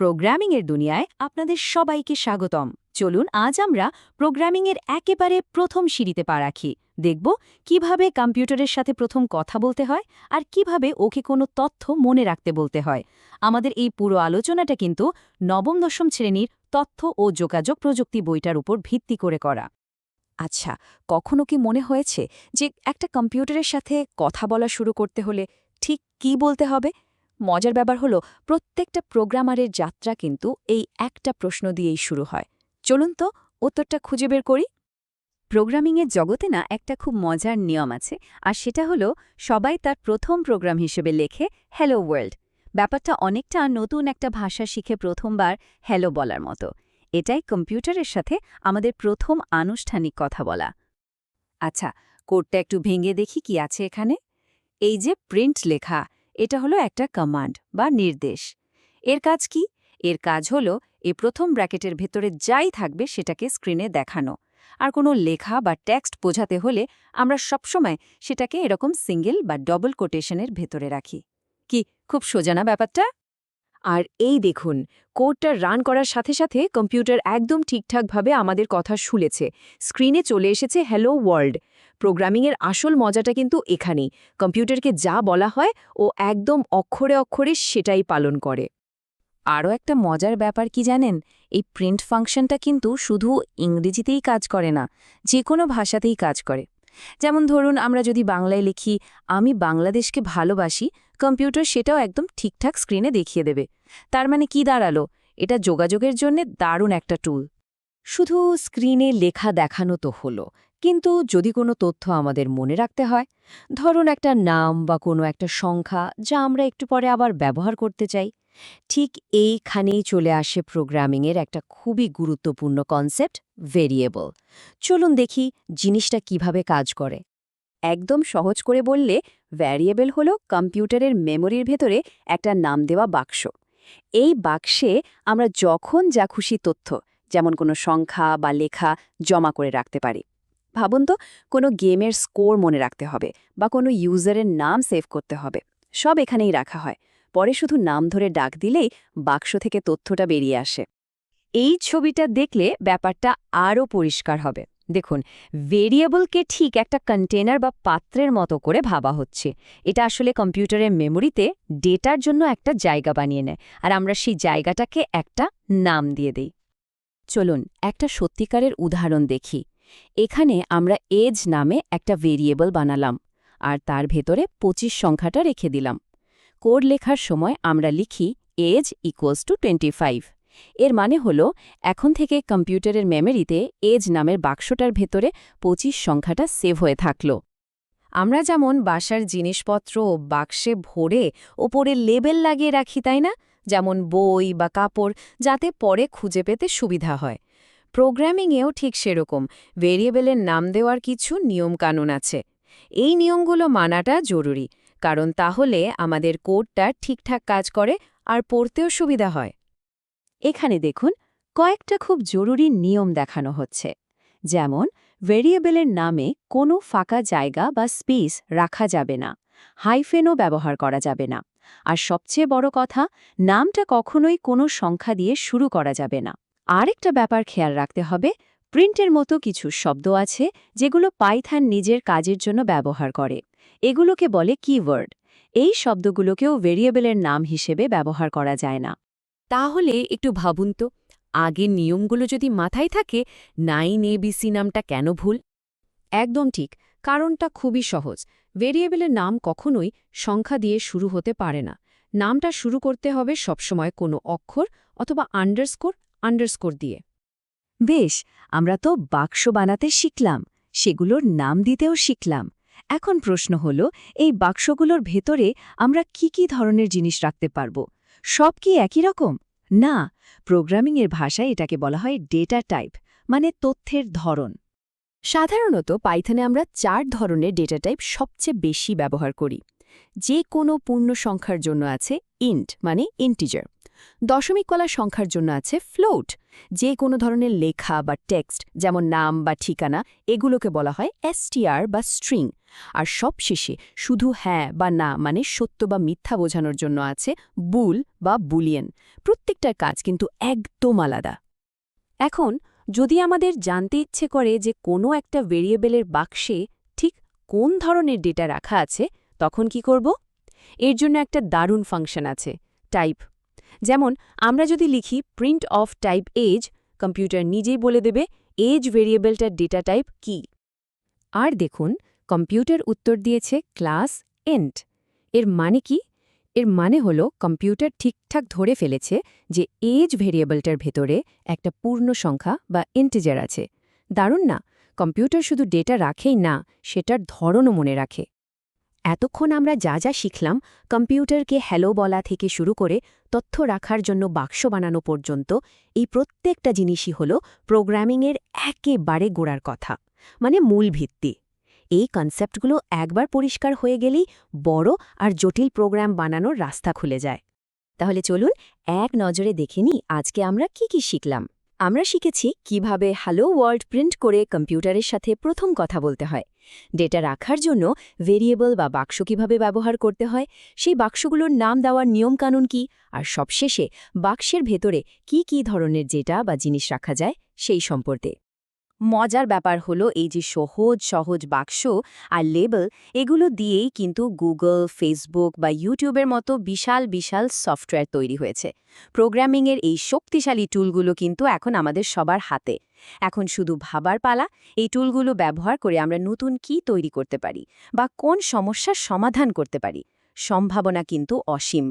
প্রোগ্রামিংয়ের দুনিয়ায় আপনাদের সবাইকে স্বাগতম। চলুন আজ আমরা প্রোগ্রামিংয়ের একেবারে প্রথম সিঁড়িতে পা রাখি। দেখব কিভাবে কম্পিউটারের সাথে প্রথম কথা বলতে হয় আর কিভাবে ওকে কোনো তথ্য মনে রাখতে বলতে হয়। আমাদের এই পুরো আলোচনাটা কিন্তু নবম-দশম শ্রেণীর তথ্য ও যোগাযোগ প্রযুক্তি বইটার উপর ভিত্তি করে করা। আচ্ছা, কখনো কি মনে হয়েছে যে একটা কম্পিউটারের সাথে কথা বলা শুরু করতে হলে ঠিক কী বলতে হবে? মজার ব্যাপার হলো প্রত্যেকটা প্রোগ্রামারের যাত্রা কিন্তু এই একটা প্রশ্ন দিয়েই শুরু হয়। চলুন তো উত্তরটা খুঁজে বের করি। প্রোগ্রামিংয়ের জগতে না একটা খুব মজার নিয়ম আছে, আর সেটা হলো সবাই তার প্রথম প্রোগ্রাম হিসেবে লেখে হ্যালো ওয়ার্ল্ড। ব্যাপারটা অনেকটা নতুন একটা ভাষা শিখে প্রথমবার হ্যালো বলার মতো। এটাই কম্পিউটারের সাথে আমাদের প্রথম আনুষ্ঠানিক কথা বলা। আচ্ছা, কোডটা একটু ভেঙে দেখি কি আছে এখানে। এই যে প্রিন্ট লেখা, এটা হলো একটা কমান্ড বা নির্দেশ। এর কাজ কি? এর কাজ হলো এই প্রথম ব্র্যাকেটের ভেতরে যাই থাকবে সেটাকে স্ক্রিনে দেখানো। আর কোনো লেখা বা টেক্সট বোঝাতে হলে আমরা সবসময় সেটাকে এরকম সিঙ্গেল বা ডবল কোটেশনের ভেতরে রাখি। কি খুব সোজা না ব্যাপারটা? আর এই দেখুন, কোডটা রান করার সাথে সাথে কম্পিউটার একদম ঠিকঠাকভাবে আমাদের কথা শুনেছে। স্ক্রিনে চলে এসেছে হ্যালো ওয়ার্ল্ড। প্রোগ্রামিংয়ের আসল মজাটা কিন্তু এখানেই। কম্পিউটারকে যা বলা হয় ও একদম অক্ষরে অক্ষরে সেটাই পালন করে। আরও একটা মজার ব্যাপার কি জানেন? এই প্রিন্ট ফাংশনটা কিন্তু শুধু ইংরেজিতেই কাজ করে না, যে কোনো ভাষাতেই কাজ করে। যেমন ধরুন, আমরা যদি বাংলায় লিখি আমি বাংলাদেশকে ভালোবাসি, কম্পিউটার সেটাও একদম ঠিকঠাক স্ক্রিনে দেখিয়ে দেবে। তার মানে কি দাঁড়ালো? এটা যোগাযোগের জন্য দারুণ একটা টুল। শুধু স্ক্রিনে লেখা দেখানো তো হলো, কিন্তু যদি কোনো তথ্য আমাদের মনে রাখতে হয়, ধরুন একটা নাম বা কোনো একটা সংখ্যা যা আমরা একটু পরে আবার ব্যবহার করতে চাই, ঠিক এইখানেই চলে আসে প্রোগ্রামিংয়ের একটা খুবই গুরুত্বপূর্ণ কনসেপ্ট, ভেরিয়েবল। চলুন দেখি জিনিসটা কিভাবে কাজ করে। একদম সহজ করে বললে, ভ্যারিয়েবল হলো কম্পিউটারের মেমোরির ভেতরে একটা নাম দেওয়া বাক্স। এই বাক্সে আমরা যখন যা খুশি তথ্য, যেমন কোনো সংখ্যা বা লেখা, জমা করে রাখতে পারি। ভাবুন তো, কোনো গেমের স্কোর মনে রাখতে হবে বা কোনো ইউজারের নাম সেভ করতে হবে, সব এখানেই রাখা হয়। পরে শুধু নাম ধরে ডাক দিলেই বাক্স থেকে তথ্যটা বেরিয়ে আসে। এই ছবিটা দেখলে ব্যাপারটা আরও পরিষ্কার হবে। দেখুন, ভেরিয়েবলকে ঠিক একটা কন্টেনার বা পাত্রের মতো করে ভাবা হচ্ছে। এটা আসলে কম্পিউটারের মেমোরিতে ডেটার জন্য একটা জায়গা বানিয়ে নেয়, আর আমরা সেই জায়গাটাকে একটা নাম দিয়ে দিই। চলুন একটা সত্যিকারের উদাহরণ দেখি। এখানে আমরা এজ নামে একটা ভেরিয়েবল বানালাম, আর তার ভেতরে 25 সংখ্যাটা রেখে দিলাম। কোড লেখার সময় আমরা লিখি এজ ইকুয়ালস টু 25। এর মানে হলো এখন থেকে কম্পিউটারের মেমোরিতে এজ নামের বাক্সটার ভেতরে 25 সংখ্যাটা সেভ হয়ে থাকল। আমরা যেমন বাসার জিনিসপত্র বাক্সে ভরে ওপরে লেবেল লাগিয়ে রাখি, তাই না? যেমন বই বা কাপড়, যাতে পরে খুঁজে পেতে সুবিধা হয়। প্রোগ্রামিংয়েও ঠিক সেরকম ভেরিয়েবলের নাম দেওয়ার কিছু নিয়মকানুন আছে। এই নিয়মগুলো মানাটা জরুরি, কারণ তাহলে আমাদের কোডটা ঠিকঠাক কাজ করে আর পড়তেও সুবিধা হয়। এখানে দেখুন, কয়েকটা খুব জরুরি নিয়ম দেখানো হচ্ছে। যেমন, ভেরিয়েবলের নামে কোনো ফাঁকা জায়গা বা স্পেস রাখা যাবে না, হাইফেনও ব্যবহার করা যাবে না, আর সবচেয়ে বড় কথা, নামটা কখনোই কোনো সংখ্যা দিয়ে শুরু করা যাবে না। আরেকটা ব্যাপার খেয়াল রাখতে হবে, প্রিন্টের মতো কিছু শব্দ আছে যেগুলো পাইথন নিজের কাজের জন্য ব্যবহার করে। এগুলোকে বলে কিওয়ার্ড। এই শব্দগুলোকেও ভেরিয়েবলের নাম হিসেবে ব্যবহার করা যায় না। তাহলে একটু ভাবুন তো, আগের নিয়মগুলো যদি মাথায় থাকে, 9ABC নামটা কেন ভুল? একদম ঠিক, কারণটা খুবই সহজ। ভেরিয়েবলের নাম কখনোই সংখ্যা দিয়ে শুরু হতে পারে না। নামটা শুরু করতে হবে সবসময় কোনো অক্ষর অথবা আন্ডারস্কোর দিয়ে। বেশ, আমরা তো বাক্স বানাতে শিখলাম, সেগুলোর নাম দিতেও শিখলাম। এখন প্রশ্ন হলো, এই বাক্সগুলোর ভেতরে আমরা কি কি ধরনের জিনিস রাখতে পারব? সব কি একই রকম? না, প্রোগ্রামিংয়ের ভাষায় এটাকে বলা হয় ডেটা টাইপ, মানে তথ্যের ধরন। সাধারণত পাইথনে আমরা 4 ধরনের ডেটা টাইপ সবচেয়ে বেশি ব্যবহার করি। যে কোনো পূর্ণ সংখ্যার জন্য আছে ইন্ট, মানে ইন্টিজার। দশমিক কলা সংখ্যার জন্য আছে ফ্লোট। যে কোনো ধরনের লেখা বা টেক্সট, যেমন নাম বা ঠিকানা, এগুলোকে বলা হয় str বা স্ট্রিং। আর সবশেষে শুধু হ্যাঁ বা না মানে সত্য বা মিথ্যা বোঝানোর জন্য আছে বুল বা বুলিয়েন। প্রত্যেকটার কাজ কিন্তু একদম আলাদা। এখন যদি আমাদের জানতে ইচ্ছে করে যে কোনো একটা ভেরিয়েবলের বাক্সে ঠিক কোন ধরনের ডেটা রাখা আছে, তখন কি করব? এর জন্য একটা দারুণ ফাংশন আছে, টাইপ। যেমন আমরা যদি লিখি print of type as, computer নিজেই বলে দেবে এজ ভেরিয়েবলটার ডেটা টাইপ কি। আর দেখুন, কম্পিউটার উত্তর দিয়েছে ক্লাস এন্ট। এর মানে কি? এর মানে হলো কম্পিউটার ঠিকঠাক ধরে ফেলেছে যে এজ ভেরিয়েবলটার ভেতরে একটা পূর্ণ সংখ্যা বা ইন্টিজার আছে। দারুণ না? কম্পিউটার শুধু ডেটা রাখেই না, সেটার ধরনও মনে রাখে। এতক্ষণ আমরা যা যা শিখলাম, কম্পিউটারকে হ্যালো বলা থেকে শুরু করে তথ্য রাখার জন্য বাক্স বানানো পর্যন্ত, এই প্রত্যেকটা জিনিসই হল প্রোগ্রামিংয়ের একেবারে গোড়ার কথা, মানে মূল ভিত্তি। এই কনসেপ্টগুলো একবার পরিষ্কার হয়ে গেলেই বড় আর জটিল প্রোগ্রাম বানানোর রাস্তা খুলে যায়। তাহলে চলুন এক নজরে দেখে নিই আজকে আমরা কি শিখলাম। আমরা শিখেছি কিভাবে হ্যালো ওয়ার্ল্ড প্রিন্ট করে কম্পিউটারের সাথে প্রথম কথা বলতে হয়, ডেটা রাখার জন্য ভেরিয়েবল বা বাক্স কিভাবে ব্যবহার করতে হয়, সেই বাক্সগুলোর নাম দেওয়ার নিয়মকানুন কি, আর সবশেষে বাক্সের ভেতরে কি ধরনের ডেটা বা জিনিস রাখা যায় সেই সম্পর্কে। মজার ব্যাপার হলো এই যে সহজ বাক্স আর লেবেল, এগুলো দিয়েই কিন্তু গুগল, ফেসবুক বা ইউটিউবের মতো বিশাল সফটওয়্যার তৈরি হয়েছে। প্রোগ্রামিংয়ের এই শক্তিশালী টুলগুলো কিন্তু এখন আমাদের সবার হাতে। এখন শুধু ভাবার পালা, এই টুলগুলো ব্যবহার করে আমরা নতুন কি তৈরি করতে পারি বা কোন সমস্যার সমাধান করতে পারি। সম্ভাবনা কিন্তু অসীম।